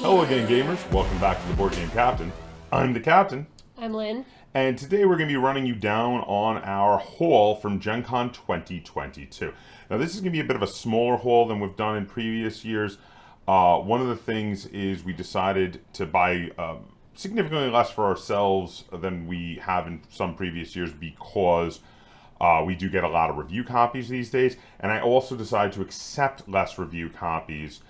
Hello again, gamers. Welcome back to the Board Game Captain. I'm the Captain. I'm Lynn. And today we're going to be running you down on our haul from Gen Con 2022. Now, this is going to be a bit of a smaller haul than we've done in previous years. One of the things is we decided to buy significantly less for ourselves than we have in some previous years because we do get a lot of review copies these days. And I also decided to accept less review copies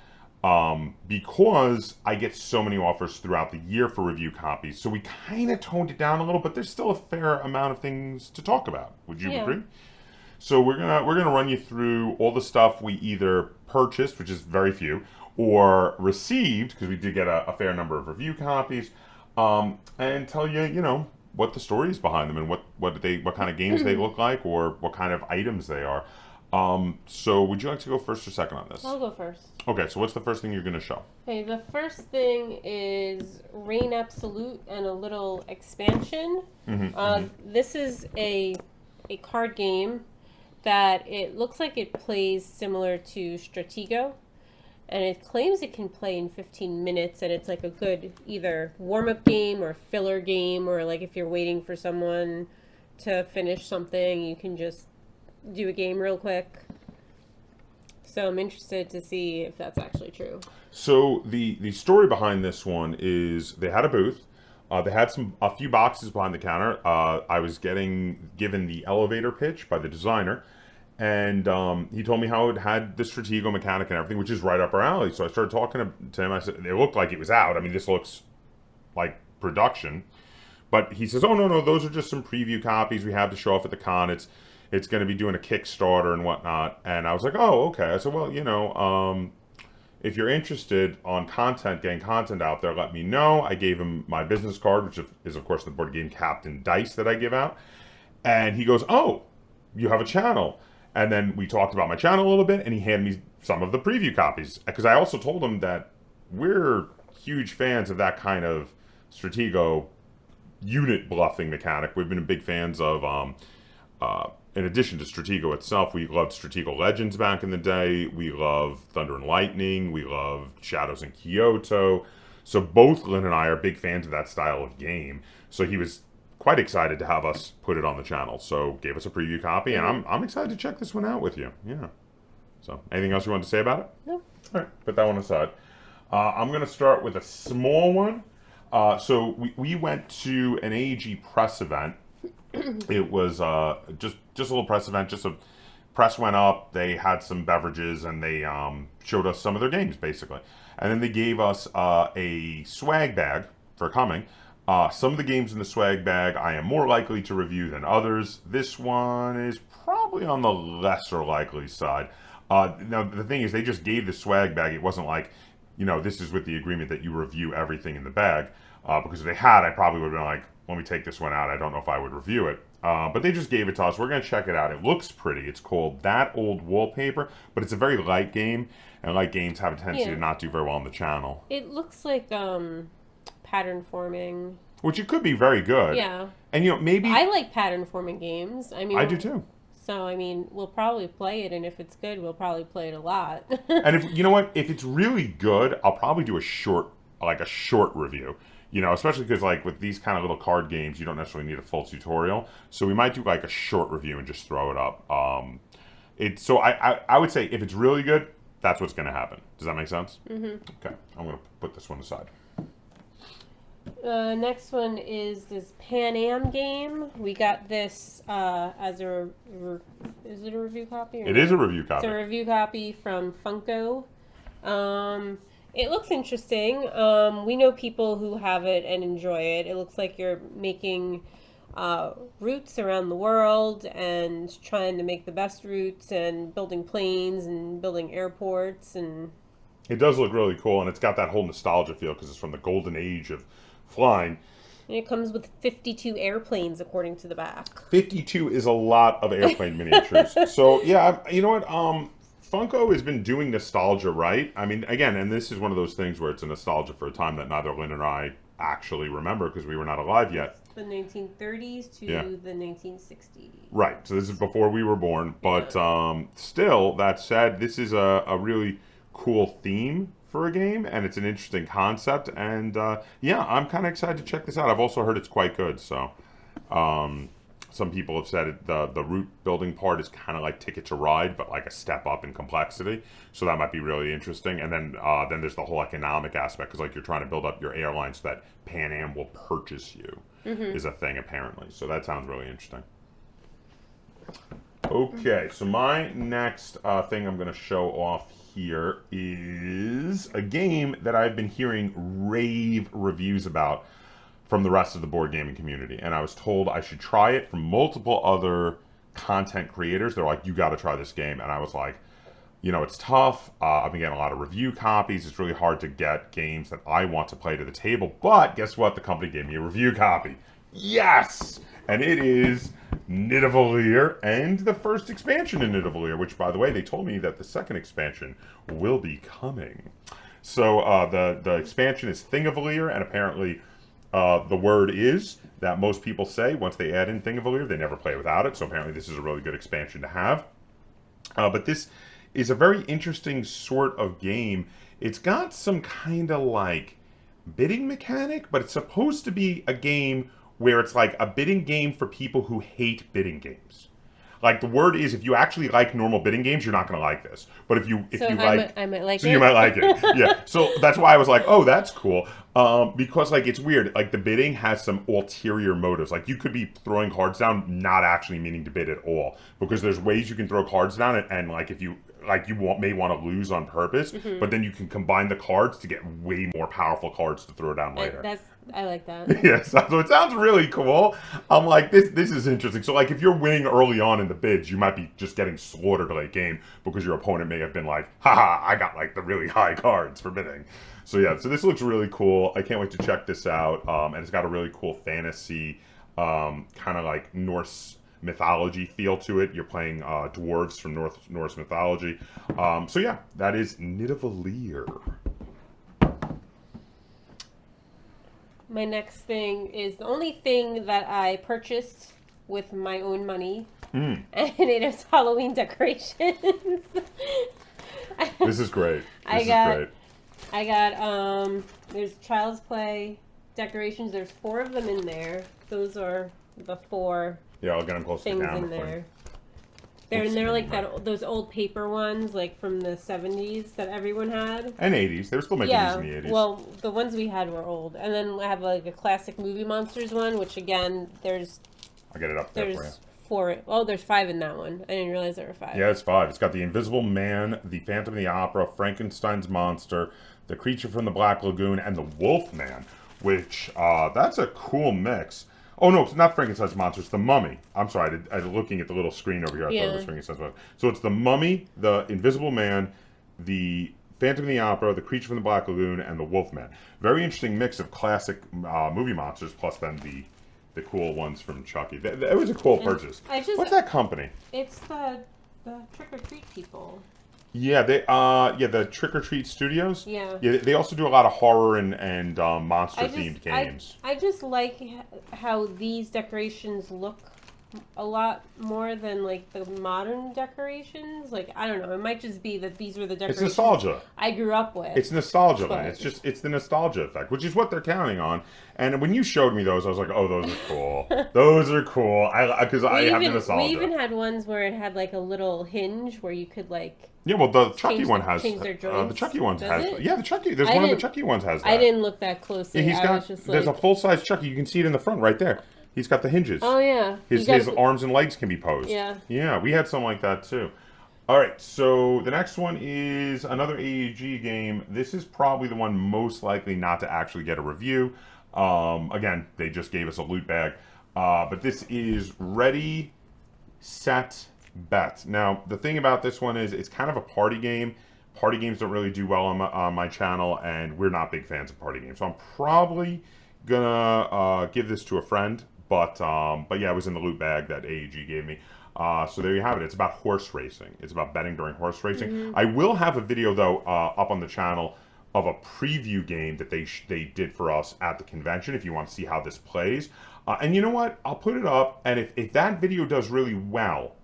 because I get so many offers throughout the year for review copies. So we kind of toned it down a little, but there's still a fair amount of things to talk about. Would you agree? So we're gonna run you through all the stuff we either purchased, which is very few, or received, because we did get a fair number of review copies, and tell you, you know, what the story is behind them and what kind of games they look like or what kind of items they are. So would you like to go first or second on this? I'll go first. Okay, so what's the first thing you're going to show? Okay, the first thing is Reign Absolute and a little expansion. This is a card game that it looks like it plays similar to Stratego. And it claims it can play in 15 minutes, and it's like a good either warm-up game or filler game, or like if you're waiting for someone to finish something, you can just do a game real quick. So I'm interested to see if that's actually true. So the story behind this one is they had a booth. They had a few boxes behind the counter. I was given the elevator pitch by the designer. And he told me how it had the Stratego mechanic and everything, which is right up our alley. So I started talking to him. I said, it looked like it was out. I mean, this looks like production. But he says, oh, no, those are just some preview copies we have to show off at the con. It's going to be doing a Kickstarter and whatnot. And I was like, oh, okay. I said, well, you know, if you're interested on getting content out there, let me know. I gave him my business card, which is, of course, the Board Game Captain dice that I give out. And he goes, oh, you have a channel. And then we talked about my channel a little bit, and he handed me some of the preview copies. Because I also told him that we're huge fans of that kind of Stratego unit bluffing mechanic. We've been big fans of, in addition to Stratego itself, we loved Stratego Legends back in the day. We love Thunder and Lightning. We love Shadows in Kyoto. So both Lynn and I are big fans of that style of game. So he was quite excited to have us put it on the channel. So gave us a preview copy, and I'm excited to check this one out with you. Yeah. So anything else you want to say about it? No. All right, put that one aside. I'm going to start with a small one. So we went to an AEG press event. It was just a little press event. Just a press went up. They had some beverages, and they showed us some of their games, basically. And then they gave us a swag bag for coming. Some of the games in the swag bag I am more likely to review than others. This one is probably on the lesser likely side. Now, the thing is, they just gave the swag bag. It wasn't like, you know, this is with the agreement that you review everything in the bag. Because if they had, I probably would have been like, let me take this one out. I don't know if I would review it. But they just gave it to us. We're going to check it out. It looks pretty. It's called That Old Wallpaper. But it's a very light game. And light games have a tendency to not do very well on the channel. It looks like pattern forming. Which it could be very good. Yeah. And, you know, maybe... I like pattern forming games. I mean, I do too. So, I mean, we'll probably play it, and if it's good, we'll probably play it a lot. And if, you know what, if it's really good, I'll probably do a short review. You know, especially because, like, with these kind of little card games, you don't necessarily need a full tutorial. So we might do, like, a short review and just throw it up. So I would say if it's really good, that's what's going to happen. Does that make sense? Mm-hmm. Okay. I'm going to put this one aside. Next one is this Pan Am game. We got this as a... is it a review copy? It is a review copy. It's a review copy from Funko. It looks interesting. We know people who have it and enjoy it. It looks like you're making routes around the world and trying to make the best routes and building planes and building airports. And it does look really cool, and it's got that whole nostalgia feel because it's from the golden age of flying. And it comes with 52 airplanes, according to the back. 52 is a lot of airplane miniatures. So, yeah, you know what? Funko has been doing nostalgia right. I mean, again, and this is one of those things where it's a nostalgia for a time that neither Lynn and I actually remember because we were not alive yet. The 1930s to the 1960s. Right. So this is before we were born. But still, that said, this is a really cool theme for a game, and it's an interesting concept. And yeah, I'm kind of excited to check this out. I've also heard it's quite good. So some people have said the root building part is kind of like Ticket to Ride, but like a step up in complexity. So that might be really interesting. And then there's the whole economic aspect, because like you're trying to build up your airline so that Pan Am will purchase you is a thing apparently. So that sounds really interesting. Okay, so my next thing I'm going to show off here is a game that I've been hearing rave reviews about from the rest of the board gaming community. And I was told I should try it from multiple other content creators. They're like, you got to try this game. And I was like, you know, it's tough. I've been getting a lot of review copies. It's really hard to get games that I want to play to the table. But guess what? The company gave me a review copy. Yes! And it is Nidavellir and the first expansion in Nidavellir, which, by the way, they told me that the second expansion will be coming. So the expansion is Thingvellir, and apparently the word is that most people say once they add in Thingvellir, they never play without it. So apparently this is a really good expansion to have. But this is a very interesting sort of game. It's got some kind of like bidding mechanic, but it's supposed to be a game where it's like a bidding game for people who hate bidding games. Like the word is, if you actually like normal bidding games, you're not going to like this. But if you like, I might like so it. you might like it. Yeah. So that's why I was like, oh, that's cool. Because like it's weird. Like the bidding has some ulterior motives. Like you could be throwing cards down, not actually meaning to bid at all, because there's ways you can throw cards down, and like if you may want to lose on purpose, but then you can combine the cards to get way more powerful cards to throw down later. I like that. Yes, so it sounds really cool. I'm like, this is interesting. So like if you're winning early on in the bids, you might be just getting slaughtered late game because your opponent may have been like, haha, I got like the really high cards for bidding. So yeah, so this looks really cool. I can't wait to check this out. And it's got a really cool fantasy, kind of like Norse mythology feel to it. You're playing dwarves from Norse mythology. So yeah, that is Nidavellir. My next thing is the only thing that I purchased with my own money, and it is Halloween decorations. This is great. I got there's Child's Play decorations. There's 4 of them in there. Those are the 4 I'll get them close to the things camera in there. They're like those old paper ones, like from the 70s that everyone had. And 80s. They were still making these in the 80s. Well, the ones we had were old. And then I have like a classic Movie Monsters one, which again, I'll get it up there for you. 4. Oh, there's 5 in that one. I didn't realize there were 5. Yeah, it's 5. It's got the Invisible Man, the Phantom of the Opera, Frankenstein's Monster, the Creature from the Black Lagoon, and the Wolf Man, which, that's a cool mix. Oh, no, it's not Frankenstein's Monster. It's the Mummy. I'm sorry. I'm looking at the little screen over here. I thought it was Frankenstein's Monster. So it's the Mummy, the Invisible Man, the Phantom of the Opera, the Creature from the Black Lagoon, and the Wolf Man. Very interesting mix of classic movie monsters, plus then the cool ones from Chucky. It was a cool purchase. What's that company? It's the Trick or Treat people. Yeah, the Trick or Treat Studios. Yeah. They also do a lot of horror and monster themed games. I just like how these decorations look a lot more than like the modern decorations. Like I don't know, it might just be that these were the decorations it's nostalgia I grew up with. It's nostalgia, man. It's the nostalgia effect, which is what they're counting on. And when you showed me those, I was like, oh, those are cool. Those are cool. Because I have the nostalgia. We even had ones where it had like a little hinge where you could like. Yeah, well, the Chucky one has. Change their joints. The Chucky one has. It? Yeah, the Chucky. There's one of the Chucky ones has that. I didn't look that closely. Yeah, there's a full size Chucky. You can see it in the front right there. He's got the hinges. Oh yeah. His arms and legs can be posed. Yeah. Yeah, we had something like that too. All right, so the next one is another AEG game. This is probably the one most likely not to actually get a review. Again, they just gave us a loot bag. But this is Ready, Set, Bet. Now, the thing about this one is it's kind of a party game. Party games don't really do well on my channel, and we're not big fans of party games. So I'm probably gonna give this to a friend. But yeah, it was in the loot bag that AEG gave me. So there you have it. It's about horse racing. It's about betting during horse racing. Mm-hmm. I will have a video, though, up on the channel of a preview game that they did for us at the convention if you want to see how this plays. And you know what? I'll put it up, and if that video does really well,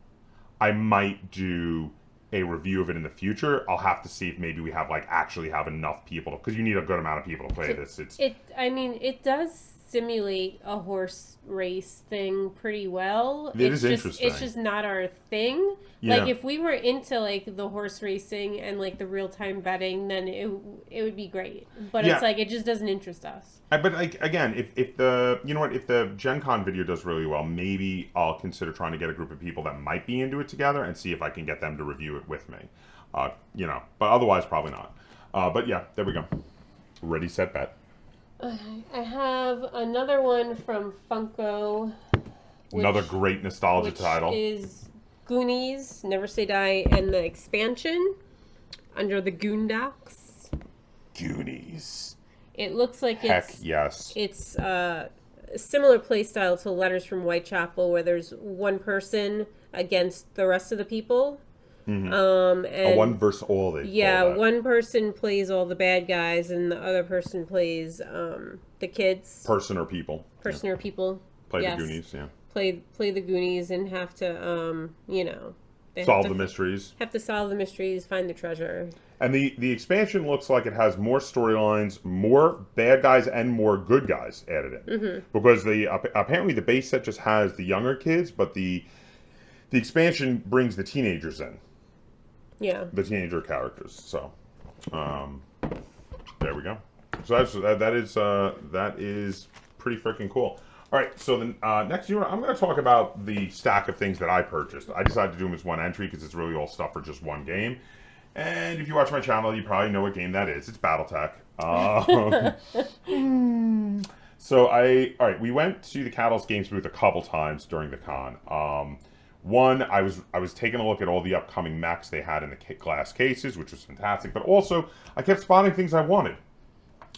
I might do a review of it in the future. I'll have to see if maybe we have actually have enough people, because you need a good amount of people to play this. It does simulate a horse race thing pretty well. It's interesting. It's just not our thing. Yeah. Like, if we were into the horse racing and the real time betting, then it would be great. But it's it just doesn't interest us. But again, if the Gen Con video does really well, maybe I'll consider trying to get a group of people that might be into it together and see if I can get them to review it with me. But otherwise probably not. But yeah, there we go. Ready, set, bet. I have another one from Funko. Another great nostalgia title. Is Goonies, Never Say Die, and the expansion under the Goondocks. Goonies. It looks like yes. It's a similar playstyle to Letters from Whitechapel, where there's one person against the rest of the people. Mm-hmm. And one versus all. One person plays all the bad guys, and the other person plays the kids. Person or people. Or people. Play the Goonies. Yeah. Play the Goonies and have to solve the mysteries. Have to solve the mysteries, find the treasure. And the expansion looks like it has more storylines, more bad guys, and more good guys added in. Mm-hmm. Because apparently the base set just has the younger kids, but the expansion brings the teenagers in. Yeah. The teenager characters. So, there we go. So that is pretty freaking cool. All right. So then next, I'm going to talk about the stack of things that I purchased. I decided to do them as one entry because it's really all stuff for just one game. And if you watch my channel, you probably know what game that is. It's BattleTech. So we went to the Catalyst Games booth a couple times during the con. One, I was taking a look at all the upcoming mechs they had in the glass cases, which was fantastic. But also, I kept spotting things I wanted.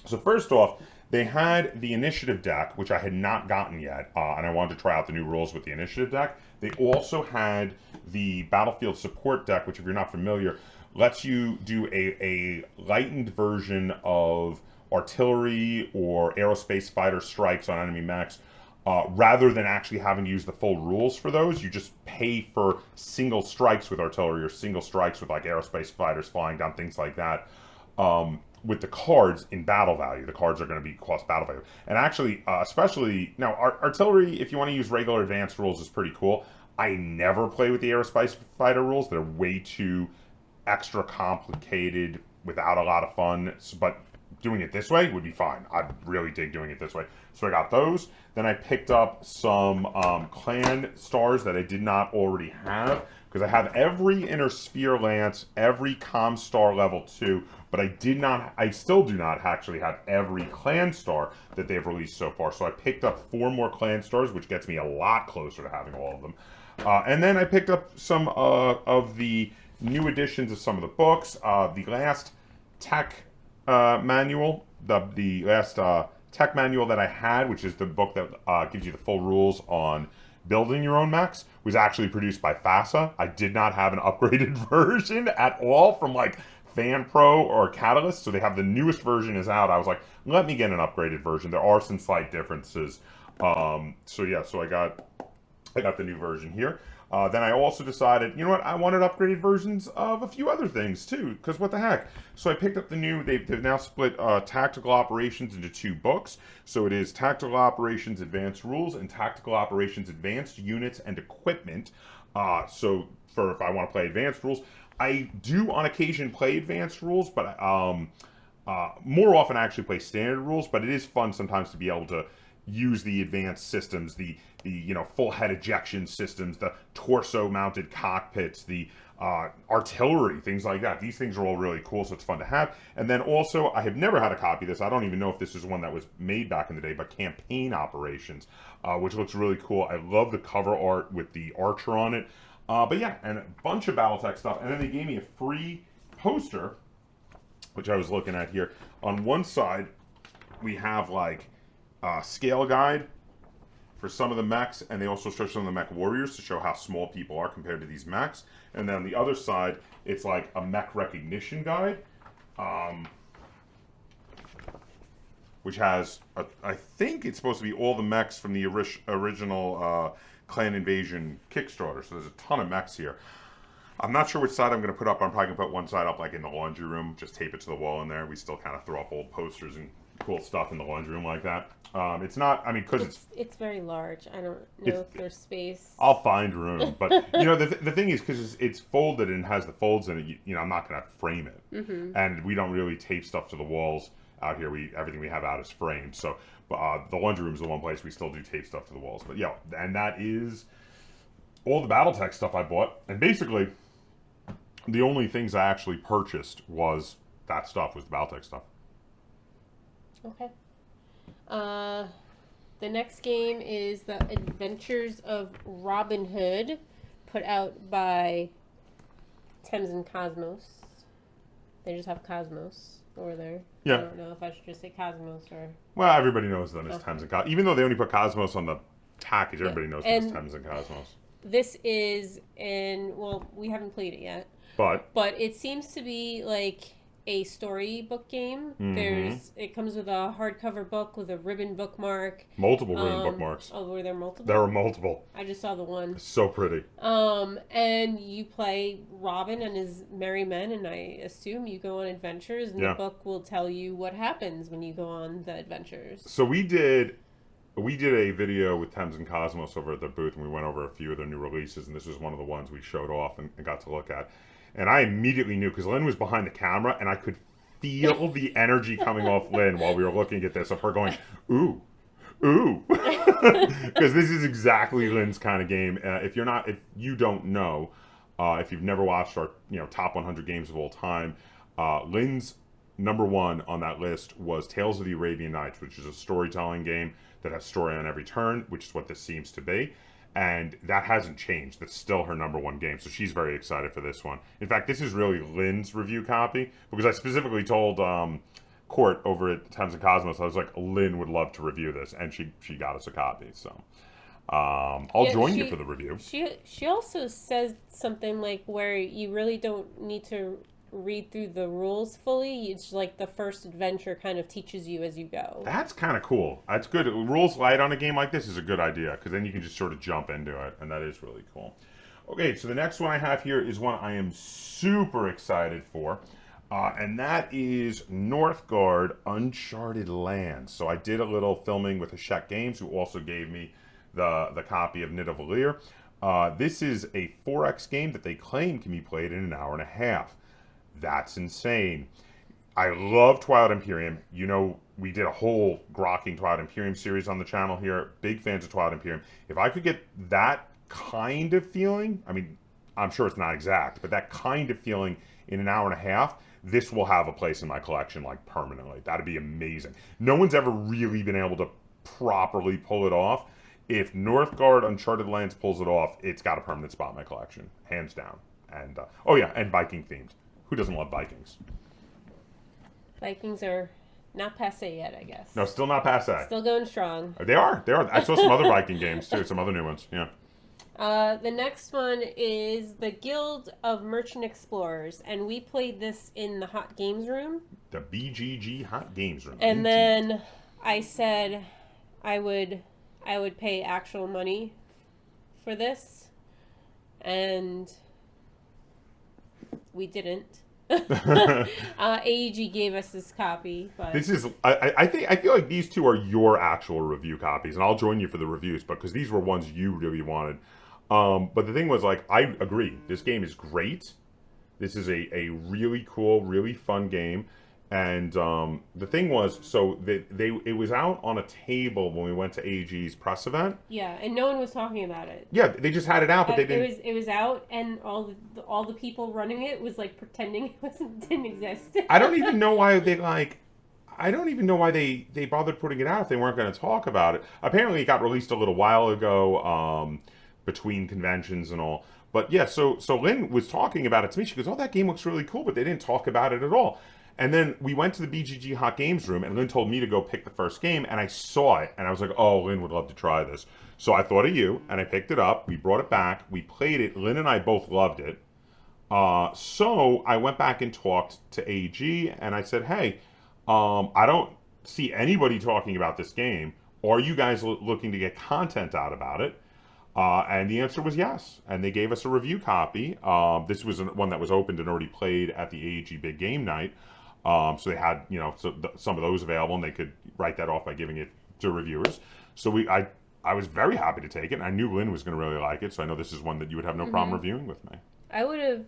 So first off, they had the Initiative deck, which I had not gotten yet, and I wanted to try out the new rules with the Initiative deck. They also had the Battlefield Support deck, which, if you're not familiar, lets you do a lightened version of artillery or aerospace fighter strikes on enemy mechs. Rather than actually having to use the full rules for those, you just pay for single strikes with artillery or single strikes with aerospace fighters flying down, things like that. With the cards in battle value, the cards are going to be cost battle value. And actually, especially now, artillery, if you want to use regular advanced rules, is pretty cool. I never play with the aerospace fighter rules. They're way too extra complicated without a lot of fun. But doing it this way would be fine. I really dig doing it this way. So I got those. Then I picked up some clan stars that I did not already have, because I have every Inner Sphere Lance, every Com Star level 2, but I still do not actually have every clan star that they've released so far. So I picked up 4 more clan stars, which gets me a lot closer to having all of them. And then I picked up some of the new editions of some of the books. The last tech manual, the last tech manual that I had, which is the book that gives you the full rules on building your own mechs, was actually produced by FASA. I did not have an upgraded version at all from Fan Pro or Catalyst, so they have the newest version is out. I was like, let me get an upgraded version. There are some slight differences. So I got the new version here. Then I also decided, you know what, I wanted upgraded versions of a few other things too, because what the heck. So I picked up the new, they've now split Tactical Operations into 2 books. So it is Tactical Operations Advanced Rules and Tactical Operations Advanced Units and Equipment. So for if I want to play Advanced Rules, I do on occasion play Advanced Rules, but more often I actually play Standard Rules, but it is fun sometimes to be able to use the advanced systems, the full head ejection systems, the torso mounted cockpits, the artillery, things like that. These things are all really cool, so it's fun to have. And then also, I have never had a copy of this. I don't even know if this is one that was made back in the day, but Campaign Operations, which looks really cool. I love the cover art with the Archer on it. But yeah, and a bunch of BattleTech stuff. And then they gave me a free poster, which I was looking at here. On one side, we have scale guide for some of the mechs, and they also show some of the mech warriors to show how small people are compared to these mechs. And then on the other side, it's like a mech recognition guide, which has, I think it's supposed to be all the mechs from the original Clan Invasion Kickstarter. So there's a ton of mechs here. I'm not sure which side I'm going to put up. I'm probably going to put one side up like in the laundry room, just tape it to the wall in there. We still kind of throw up old posters and cool stuff in the laundry room like that. It's not, I mean, because it's very large. I don't know if there's space. I'll find room. But, the thing is, because it's folded and has the folds in it, I'm not going to frame it. Mm-hmm. And we don't really tape stuff to the walls out here. Everything we have out is framed. So the laundry room is the one place we still do tape stuff to the walls. But, yeah, and that is all the BattleTech stuff I bought. And basically, the only things I actually purchased was the BattleTech stuff. Okay. The next game is The Adventures of Robin Hood, put out by Thames and Cosmos. They just have Cosmos over there. Yeah. I don't know if I should just say Cosmos or... Well, everybody knows them as Thames and Cosmos. Even though they only put Cosmos on the package, everybody knows them as Thames and Cosmos. This is we haven't played it yet. But it seems to be like a storybook game. Mm-hmm. It comes with a hardcover book with a ribbon bookmark. Multiple ribbon bookmarks. Oh, were there multiple? There were multiple. I just saw the one. So pretty. And you play Robin and his merry men, and I assume you go on adventures, and the book will tell you what happens when you go on the adventures. So we did a video with Thames and Cosmos over at their booth, and we went over a few of their new releases, and this was one of the ones we showed off and got to look at. And I immediately knew, because Lynn was behind the camera, and I could feel the energy coming off Lynn while we were looking at this, of her going, ooh, ooh. Because this is exactly Lynn's kind of game. If you don't know, if you've never watched our top 100 games of all time, Lynn's number one on that list was Tales of the Arabian Nights, which is a storytelling game that has story on every turn, which is what this seems to be. And that hasn't changed. That's still her number one game. So she's very excited for this one. In fact, this is really Lynn's review copy, because I specifically told Court over at Thames and Cosmos, I was like, Lynn would love to review this. And she got us a copy. So I'll join you for the review. She also says something like where you really don't need to read through the rules fully. It's like the first adventure kind of teaches you as you go. That's kind of cool. That's good. Rules light on a game like this is a good idea, because then you can just sort of jump into it, and that is really cool. Okay, so the next one I have here is one I am super excited for, and that is Northgard Uncharted Lands. So I did a little filming with Hachette Games, who also gave me the copy of Nidavellir. This is a 4X game that they claim can be played in an hour and a half. That's insane. I love Twilight Imperium. We did a whole grokking Twilight Imperium series on the channel here. Big fans of Twilight Imperium. If I could get that kind of feeling, I mean, I'm sure it's not exact, but that kind of feeling in an hour and a half, this will have a place in my collection, like, permanently. That'd be amazing. No one's ever really been able to properly pull it off. If Northgard Uncharted Lands pulls it off, it's got a permanent spot in my collection, hands down. And, and Viking themed. Who doesn't love Vikings? Vikings are not passe yet, I guess. No, still not passe. Still going strong. They are. I saw some other Viking games, too. Some other new ones, yeah. The next one is the Guild of Merchant Explorers, and we played this in the Hot Games Room. The BGG Hot Games Room. And then I said I would pay actual money for this, and we didn't. AEG gave us this copy, but this is I feel like these two are your actual review copies, and I'll join you for the reviews, because these were ones you really wanted. But the thing was, like, I agree. This game is great. This is a really cool, really fun game. And the thing was, so it was out on a table when we went to AG's press event. Yeah, and no one was talking about it. Yeah, they just had it out, but they didn't. It was out, and all the people running it was like pretending it didn't exist. I don't even know why they bothered putting it out if they weren't going to talk about it. Apparently, it got released a little while ago, between conventions and all. But yeah, so Lynn was talking about it to me. She goes, "Oh, that game looks really cool," but they didn't talk about it at all. And then we went to the BGG Hot Games Room, and Lynn told me to go pick the first game, and I saw it, and I was like, oh, Lynn would love to try this. So I thought of you, and I picked it up. We brought it back. We played it. Lynn and I both loved it. So I went back and talked to AG, and I said, hey, I don't see anybody talking about this game. Are you guys looking to get content out about it? And the answer was yes. And they gave us a review copy. This was one that was opened and already played at the AEG Big Game Night. So they had, some of those available, and they could write that off by giving it to reviewers. So I was very happy to take it, and I knew Lynn was going to really like it. So I know this is one that you would have no problem reviewing with me. I would have,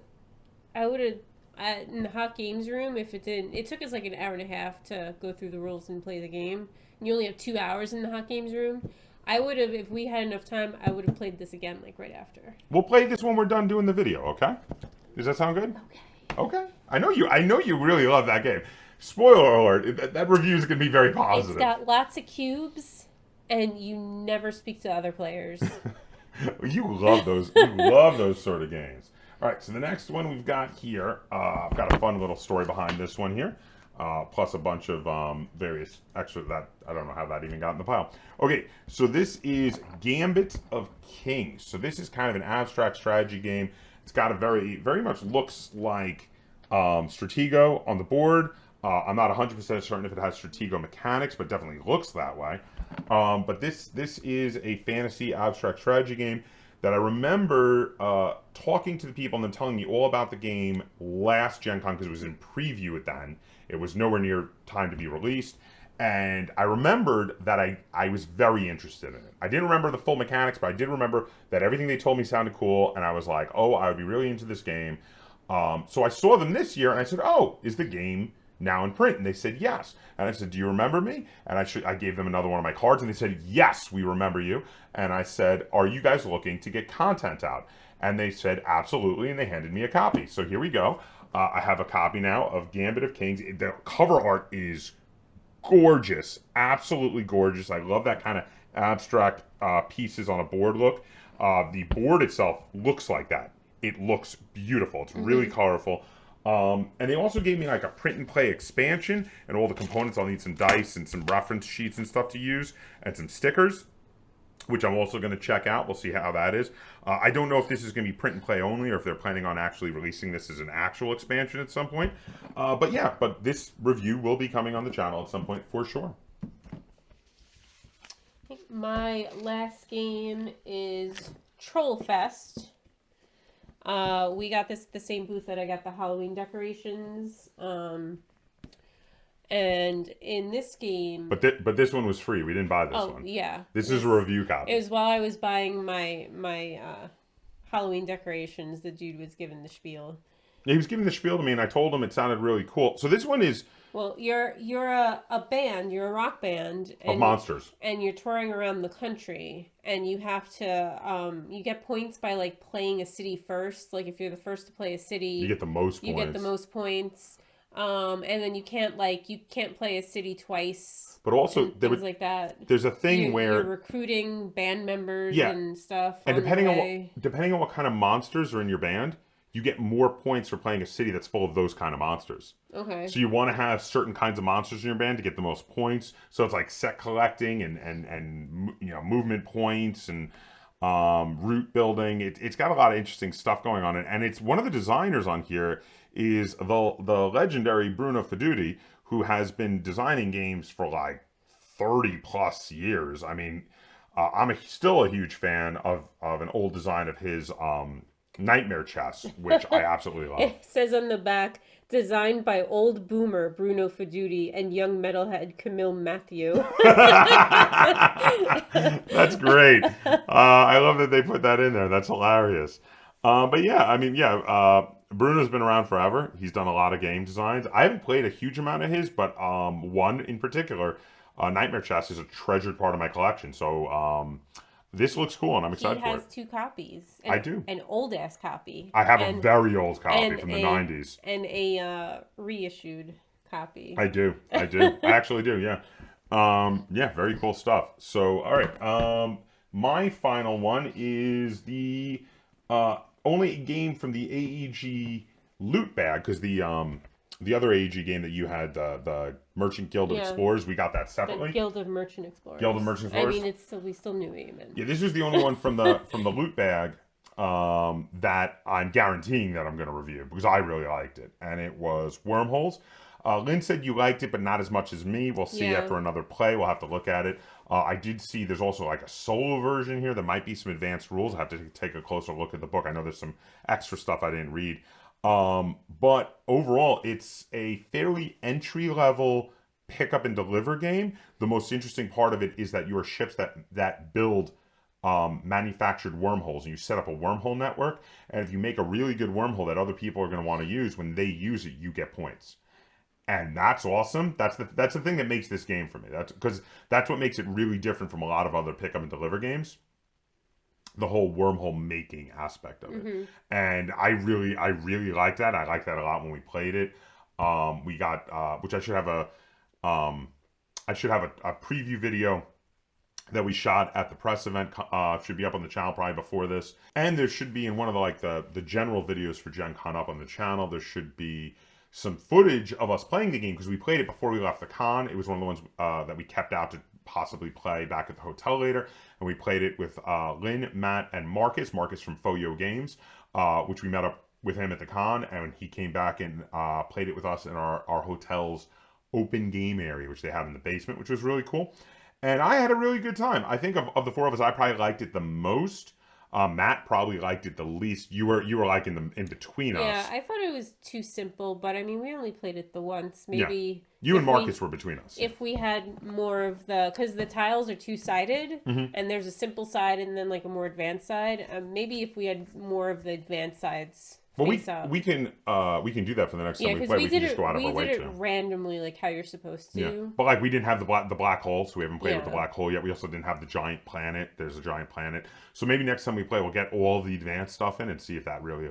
in the hot games room, if it didn't, it took us like an hour and a half to go through the rules and play the game. And you only have 2 hours in the hot games room. I would have, if we had enough time, I would have played this again, like right after. We'll play this when we're done doing the video, okay? Does that sound good? Okay. I know you really love that game. Spoiler alert, that review is going to be very positive. It's got lots of cubes, and you never speak to other players. You love those sort of games. All right, so the next one we've got here, I've got a fun little story behind this one here, plus a bunch of various extra that I don't know how that even got in the pile. Okay, so this is Gambit of Kings. So this is kind of an abstract strategy game. It's got a very much looks like Stratego on the board. I'm not 100% certain if it has Stratego mechanics, but definitely looks that way. But this is a fantasy abstract strategy game that I remember talking to the people and then telling me all about the game last Gen Con because it was in preview at then. It was nowhere near time to be released. And I remembered that I was very interested in it. I didn't remember the full mechanics, but I did remember that everything they told me sounded cool. And I was like, oh, I would be really into this game. So I saw them this year and I said, oh, is the game now in print? And they said yes. And I said, do you remember me? And I gave them another one of my cards and they said, yes, we remember you. And I said, are you guys looking to get content out? And they said, absolutely. And they handed me a copy. So here we go. I have a copy now of Gambit of Kings. The cover art is gorgeous. Absolutely gorgeous. I love that kind of abstract pieces on a board look. The board itself looks like that. It looks beautiful. It's really colorful. And they also gave me like a print and play expansion and all the components. I'll need some dice and some reference sheets and stuff to use and some stickers, which I'm also going to check out. We'll see how that is. I don't know if this is going to be print and play only or if they're planning on actually releasing this as an actual expansion at some point. But this review will be coming on the channel at some point for sure. My last game is Troll Fest. We got this at the same booth that I got the Halloween decorations. And in this game... But this one was free. We didn't buy this one. Yeah. This is a review copy. It was while I was buying my Halloween decorations, the dude was giving the spiel. Yeah, he was giving the spiel to me, and I told him it sounded really cool. So this one is... Well, you're a band, you're a rock band. Of monsters. And you're touring around the country, and you have to, you get points by, like, playing a city first. Like, if you're the first to play a city... You get the most points. You get the most points. And then you can't play a city twice. But also things like that. There's a thing where you're recruiting band members and stuff. And depending on what kind of monsters are in your band, you get more points for playing a city that's full of those kind of monsters. Okay. So you want to have certain kinds of monsters in your band to get the most points. So it's like set collecting and movement points and route building. It's got a lot of interesting stuff going on, and it's one of the designers on here is the legendary Bruno Fedudi, who has been designing games for like 30 plus years. I mean, I'm still a huge fan of an old design of his Nightmare Chess, which I absolutely love. It says on the back, designed by old boomer Bruno Fedudi and young metalhead Camille Mathieu. That's great. I love that they put that in there. That's hilarious. Bruno's been around forever. He's done a lot of game designs. I haven't played a huge amount of his, but one in particular, Nightmare Chess, is a treasured part of my collection. So this looks cool, and I'm excited for it. He has 2 copies. I do. An old-ass copy. I have a very old copy from the 90s. And a reissued copy. I do. I actually do, yeah. Very cool stuff. So, all right. My final one is the only game from the AEG loot bag, because the other AEG game that you had, the Merchant Guild of Explorers, we got that separately. The Guild of Merchant Explorers. I mean, we still knew what you meant. Yeah, this was the only one from the loot bag that I'm guaranteeing that I'm going to review because I really liked it, and it was Wormholes. Lynn said you liked it, but not as much as me. We'll see Yeah. after another play. We'll have to look at it. I did see there's also like a solo version here. There might be some advanced rules. I have to take a closer look at the book. I know there's some extra stuff I didn't read. But overall, it's a fairly entry level pick up and deliver game. The most interesting part of it is that you are ships that build manufactured wormholes, and you set up a wormhole network. And if you make a really good wormhole that other people are going to want to use, when they use it, you get points. And that's awesome. That's the thing that makes this game for me. That's because that's what makes it really different from a lot of other pick up and deliver games. The whole wormhole making aspect of it, and I really like that. I like that a lot when we played it. We got which I should have a preview video that we shot at the press event. Should be up on the channel probably before this, and there should be in one of the general videos for Gen Con up on the channel. There should be some footage of us playing the game because we played it before we left the con. It was one of the ones that we kept out to possibly play back at the hotel later, and we played it with Lynn, Matt, and Marcus from Foyo Games, which we met up with him at the con, and he came back and played it with us in our hotel's open game area, which they have in the basement, which was really cool. And I had a really good time. I think of the four of us, I probably liked it the most. Matt probably liked it the least. You were like in between us. Yeah, I thought it was too simple, but I mean, we only played it the once. Maybe you and Marcus were between us. If we had more of because the tiles are two-sided, and there's a simple side and then like a more advanced side. Maybe if we had more of the advanced sides. Well, we can do that for the next time we play. We can just go out of our way to. We did it randomly, like how you're supposed to. Yeah. But like we didn't have the black hole, so we haven't played with the black hole yet. We also didn't have the giant planet. There's a giant planet, so maybe next time we play, we'll get all the advanced stuff in and see if that really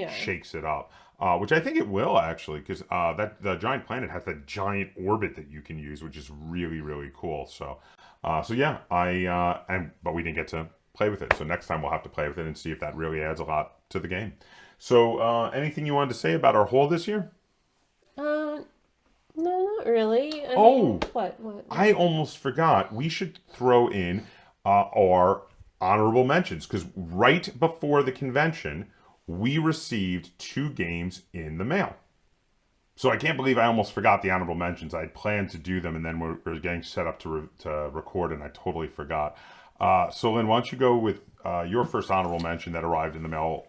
shakes it up. Which I think it will actually, because that the giant planet has that giant orbit that you can use, which is really cool. So yeah, but we didn't get to play with it. So next time we'll have to play with it and see if that really adds a lot to the game. So, anything you wanted to say about our haul this year? No, not really. I mean, what? I almost forgot. We should throw in our honorable mentions, because right before the convention, we received 2 games in the mail. So I can't believe I almost forgot the honorable mentions. I had planned to do them, and then we're getting set up to record, and I totally forgot. So, Lynn, why don't you go with your first honorable mention that arrived in the mail?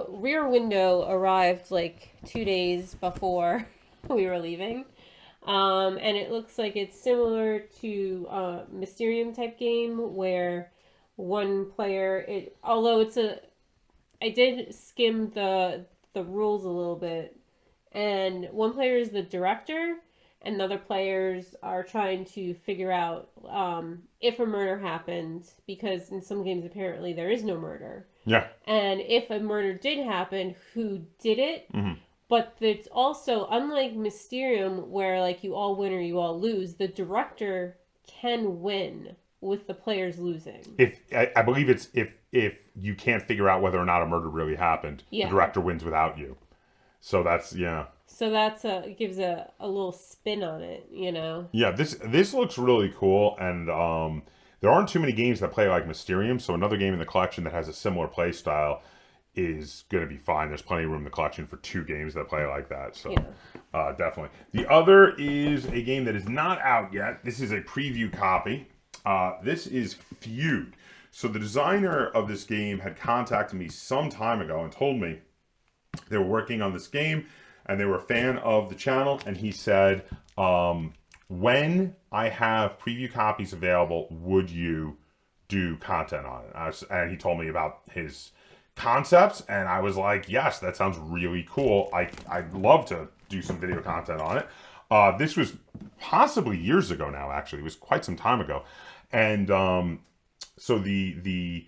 Rear Window arrived like 2 days before we were leaving. And it looks like it's similar to Mysterium type game where one player, I did skim the rules a little bit, and one player is the director, and the other players are trying to figure out if a murder happened, because in some games apparently there is no murder. Yeah. And if a murder did happen, who did it? But it's also, unlike Mysterium, where like you all win or you all lose, the director can win with the players losing. I believe it's if you can't figure out whether or not a murder really happened, the director wins without you. So that's So it gives a little spin on it, you know. Yeah, this looks really cool, and there aren't too many games that play like Mysterium, so another game in the collection that has a similar play style is going to be fine. There's plenty of room in the collection for 2 games that play like that, so definitely. The other is a game that is not out yet. This is a preview copy. This is Feud. So the designer of this game had contacted me some time ago and told me they were working on this game, and they were a fan of the channel, and he said, when I have preview copies available, would you do content on it? And he told me about his concepts, and I was like, yes, that sounds really cool. I'd love to do some video content on it. This was possibly years ago now, actually. It was quite some time ago. And so the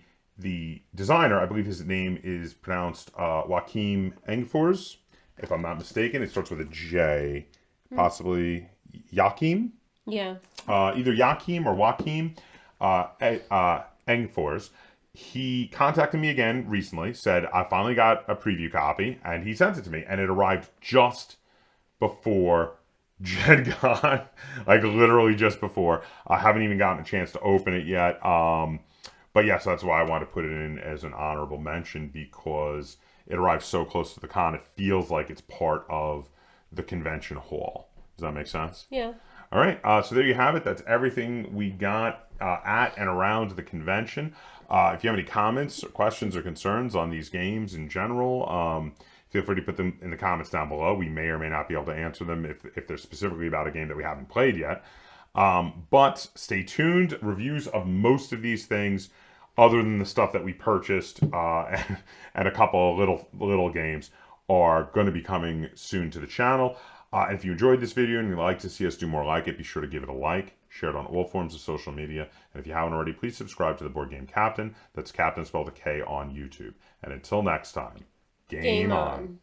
designer, I believe his name is pronounced Joachim Engfors, if I'm not mistaken. It starts with a J, possibly Joachim. Yeah. Either Joachim or Joachim Engfors. He contacted me again recently, said, I finally got a preview copy, and he sent it to me, and it arrived just before Gen Con, like literally just before. I haven't even gotten a chance to open it yet. But yes, that's why I want to put it in as an honorable mention, because it arrived so close to the con. It feels like it's part of the convention hall. Does that make sense? Yeah. All right, so there you have it. That's everything we got at and around the convention. If you have any comments, or questions, or concerns on these games in general, feel free to put them in the comments down below. We may or may not be able to answer them if they're specifically about a game that we haven't played yet. But stay tuned. Reviews of most of these things, other than the stuff that we purchased and a couple of little games, are going to be coming soon to the channel. And if you enjoyed this video and you'd like to see us do more like it, be sure to give it a like, share it on all forms of social media, and if you haven't already, please subscribe to the Board Game Captain. That's Captain spelled with a K on YouTube. And until next time, game on.